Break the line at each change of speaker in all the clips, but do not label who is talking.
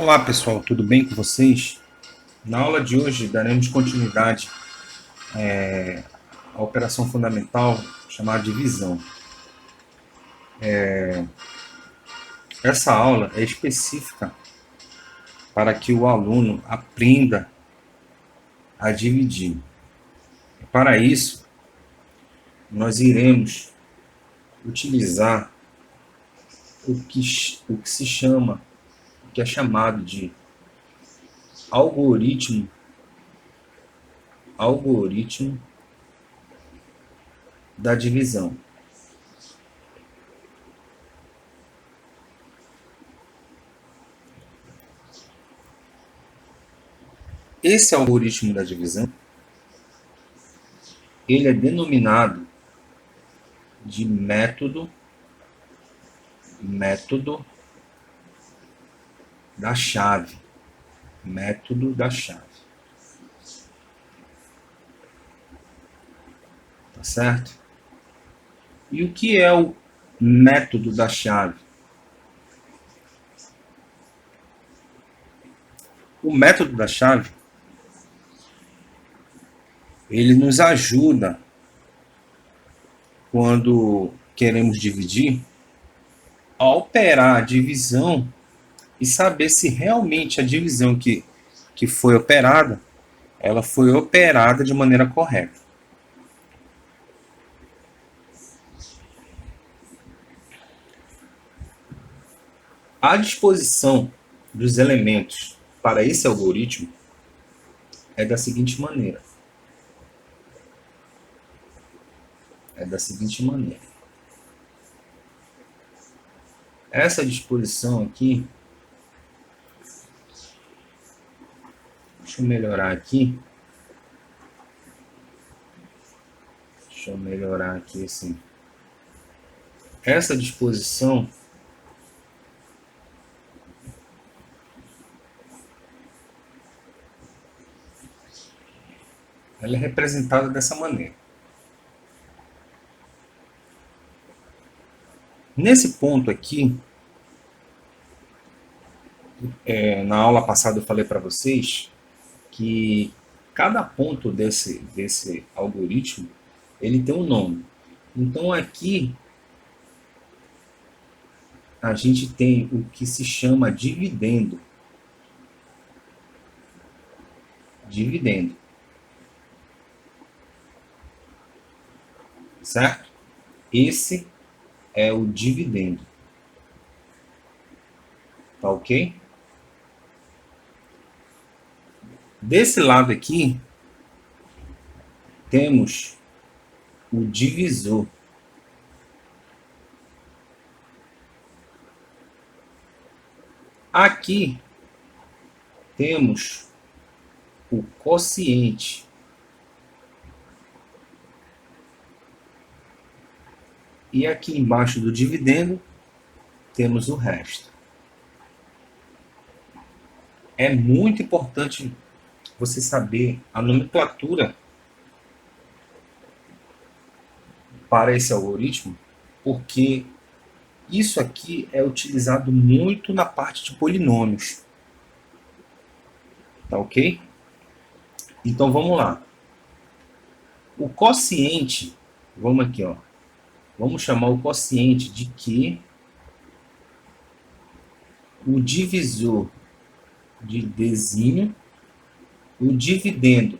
Olá pessoal, tudo bem com vocês? Na aula de hoje daremos continuidade à operação fundamental chamada divisão. Essa aula é específica para que o aluno aprenda a dividir. Para isso, nós iremos utilizar o que se chama, o que é chamado de algoritmo da divisão. Esse algoritmo da divisão, ele é denominado de método da chave. Método da chave. Tá certo? E o que é o método da chave? O método da chave, ele nos ajuda quando queremos dividir a operar a divisão e saber se realmente a divisão que foi operada, ela foi operada de maneira correta. A disposição dos elementos para esse algoritmo é da seguinte maneira. Essa disposição aqui, deixa eu melhorar aqui. Assim. Essa disposição ela é representada dessa maneira. Nesse ponto aqui, na aula passada eu falei para vocês que cada ponto desse algoritmo ele tem um nome. Então aqui a gente tem o que se chama dividendo. Certo? Esse é o dividendo. Tá ok? Desse lado aqui, temos o divisor. Aqui, temos o quociente. E aqui embaixo do dividendo, temos o resto. É muito importante você saber a nomenclatura para esse algoritmo, porque isso aqui é utilizado muito na parte de polinômios. Tá ok? Então vamos lá. O quociente, vamos aqui, ó. Vamos chamar o quociente de Q, o divisor de Dzinho, o dividendo,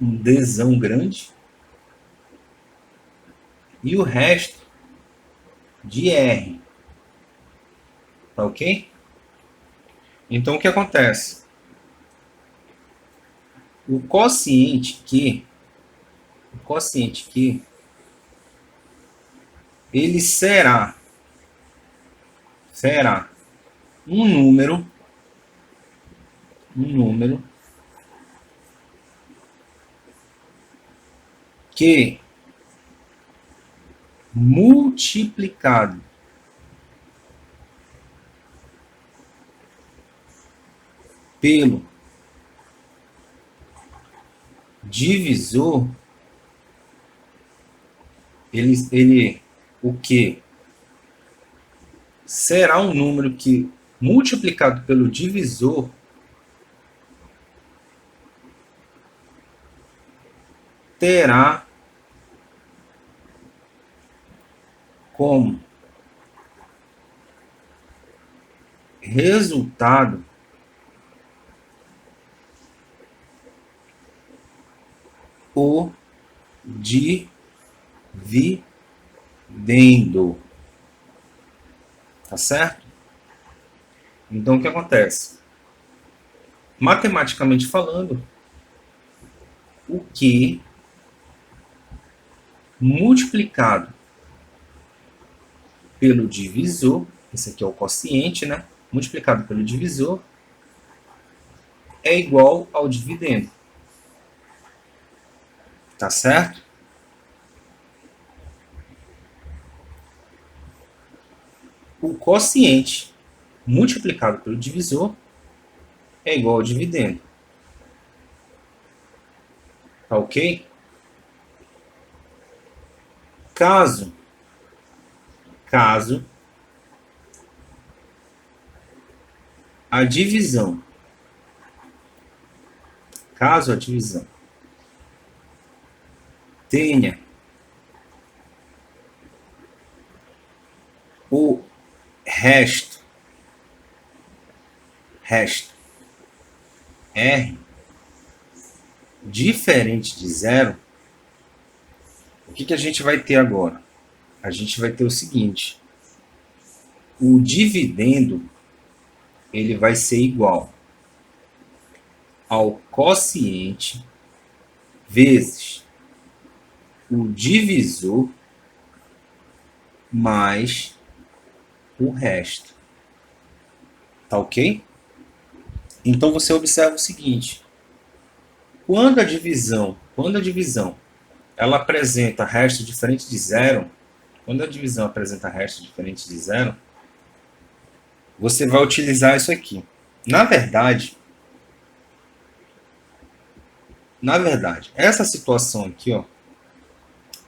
um Dzão grande, e o resto de R. Tá ok? Então o que acontece? O quociente Q, ele será um número que multiplicado pelo divisor, o que será um número que multiplicado pelo divisor terá como resultado o dividendo. Tá certo? Então, o que acontece? Matematicamente falando, o Q multiplicado pelo divisor, esse aqui é o quociente, né? Multiplicado pelo divisor é igual ao dividendo. Tá certo? O quociente multiplicado pelo divisor é igual ao dividendo. Tá ok? Caso a divisão tenha o resto R diferente de zero, o que a gente vai ter agora? A gente vai ter o seguinte: o dividendo ele vai ser igual ao quociente vezes o divisor mais o resto. Tá ok? Então você observa o seguinte: quando a divisão ela apresenta resto diferente de zero, quando a divisão apresenta resto diferente de zero, você vai utilizar isso aqui. Na verdade, essa situação aqui, ó,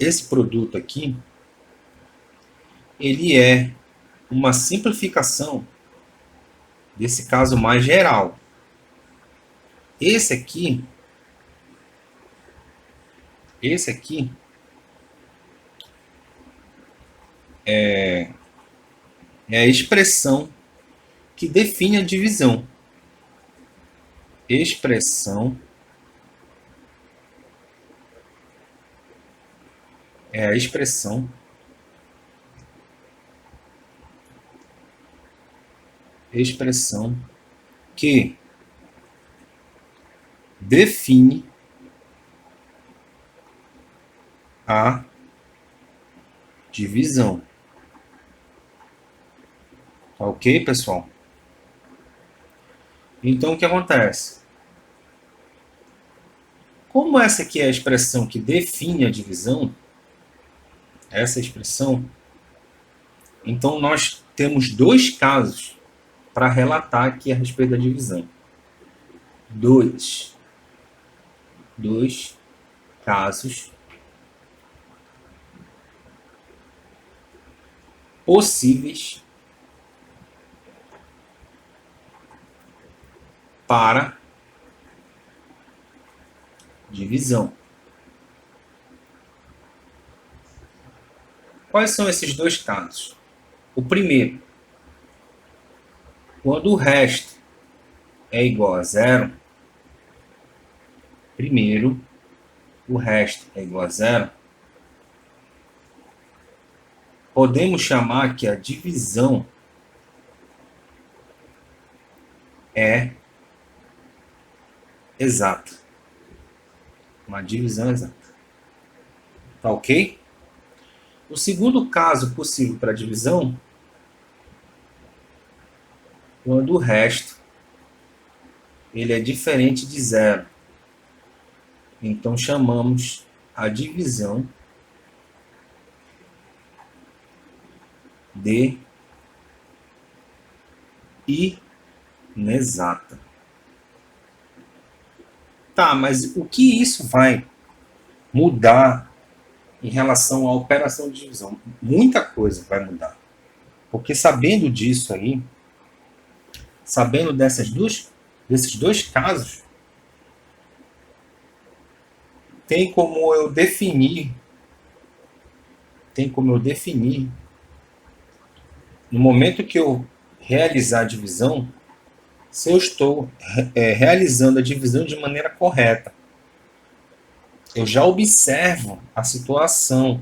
esse produto aqui, ele é uma simplificação desse caso mais geral. Esse aqui é a expressão que define a divisão. Expressão é a expressão que define a divisão. Tá ok, pessoal? Então, o que acontece? Como essa aqui é a expressão que define a divisão, essa expressão, então nós temos dois casos para relatar aqui a respeito da divisão. Dois casos possíveis para divisão. Quais são esses dois casos? O primeiro, quando o resto é igual a zero, podemos chamar que a divisão é exata. Uma divisão exata. Tá ok? O segundo caso possível para divisão, quando o resto ele é diferente de zero. Então chamamos a divisão de inexata. Tá, mas o que isso vai mudar em relação à operação de divisão? Muita coisa vai mudar. Porque sabendo disso aí, sabendo desses dois casos, tem como eu definir, no momento que eu realizar a divisão, se eu estou realizando a divisão de maneira correta. Eu já observo a situação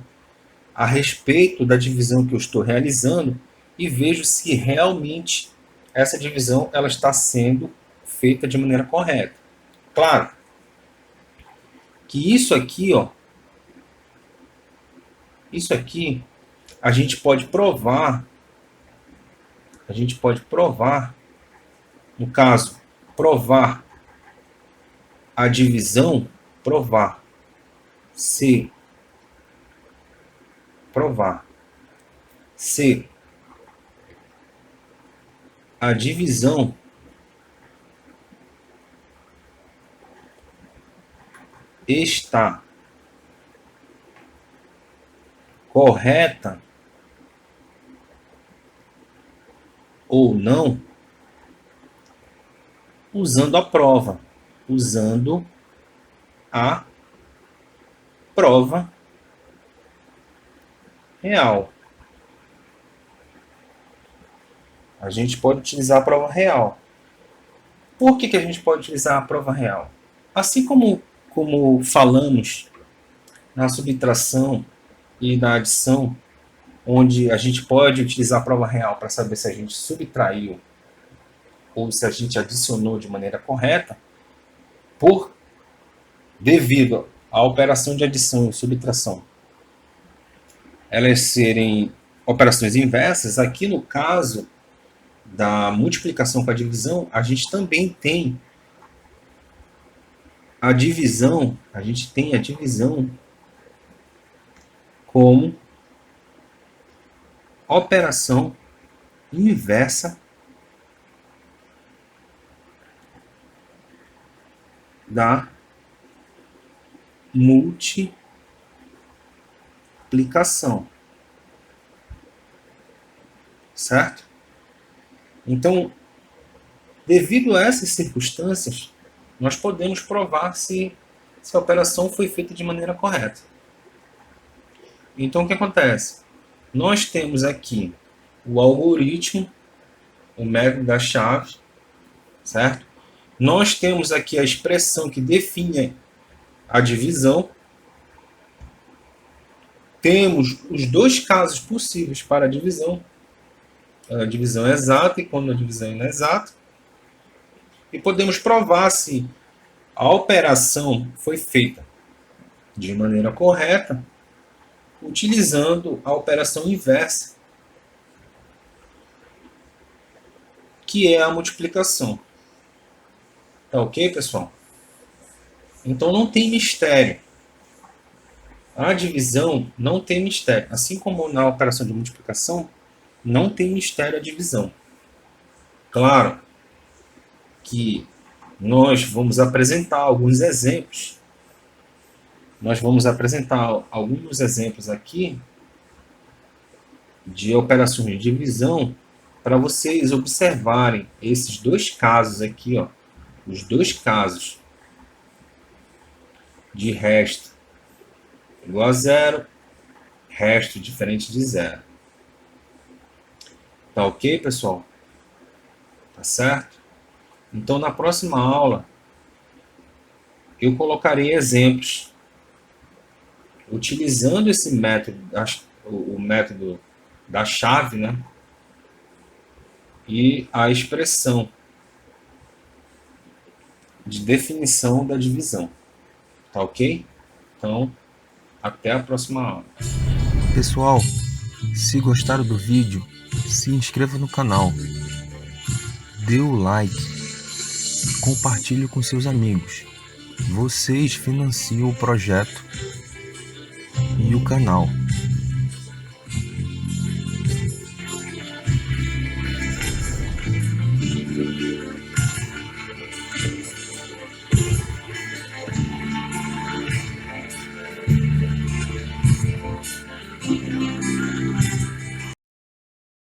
a respeito da divisão que eu estou realizando e vejo se realmente essa divisão ela está sendo feita de maneira correta. Claro que isso aqui a gente pode provar, no caso, provar a divisão, provar se a divisão está correta ou não, usando a prova real. A gente pode utilizar a prova real. Por que a gente pode utilizar a prova real? Assim como falamos na subtração e na adição, onde a gente pode utilizar a prova real para saber se a gente subtraiu ou se a gente adicionou de maneira correta, devido à operação de adição e subtração elas serem operações inversas, aqui no caso da multiplicação com a divisão, a gente também tem a divisão, como operação inversa da multiplicação. Certo? Então, devido a essas circunstâncias, nós podemos provar se a operação foi feita de maneira correta. Então, o que acontece? Nós temos aqui o algoritmo, o método da chave, certo? Nós temos aqui a expressão que define a divisão. Temos os dois casos possíveis para a divisão exata e quando a divisão é inexata. E podemos provar se a operação foi feita de maneira correta, utilizando a operação inversa, que é a multiplicação. Tá ok, pessoal? Então não tem mistério. A divisão não tem mistério. Assim como na operação de multiplicação, não tem mistério a divisão. Claro que nós vamos apresentar alguns exemplos. Nós vamos apresentar alguns exemplos aqui de operações de divisão para vocês observarem esses dois casos aqui, os dois casos de resto igual a zero, resto diferente de zero. Tá ok, pessoal? Tá certo? Então, na próxima aula, eu colocarei exemplos utilizando esse método, o método da chave, né? E a expressão de definição da divisão. Tá ok? Então, até a próxima aula.
Pessoal, se gostaram do vídeo, se inscreva no canal, dê o like, compartilhe com seus amigos. Vocês financiam o projeto e o canal.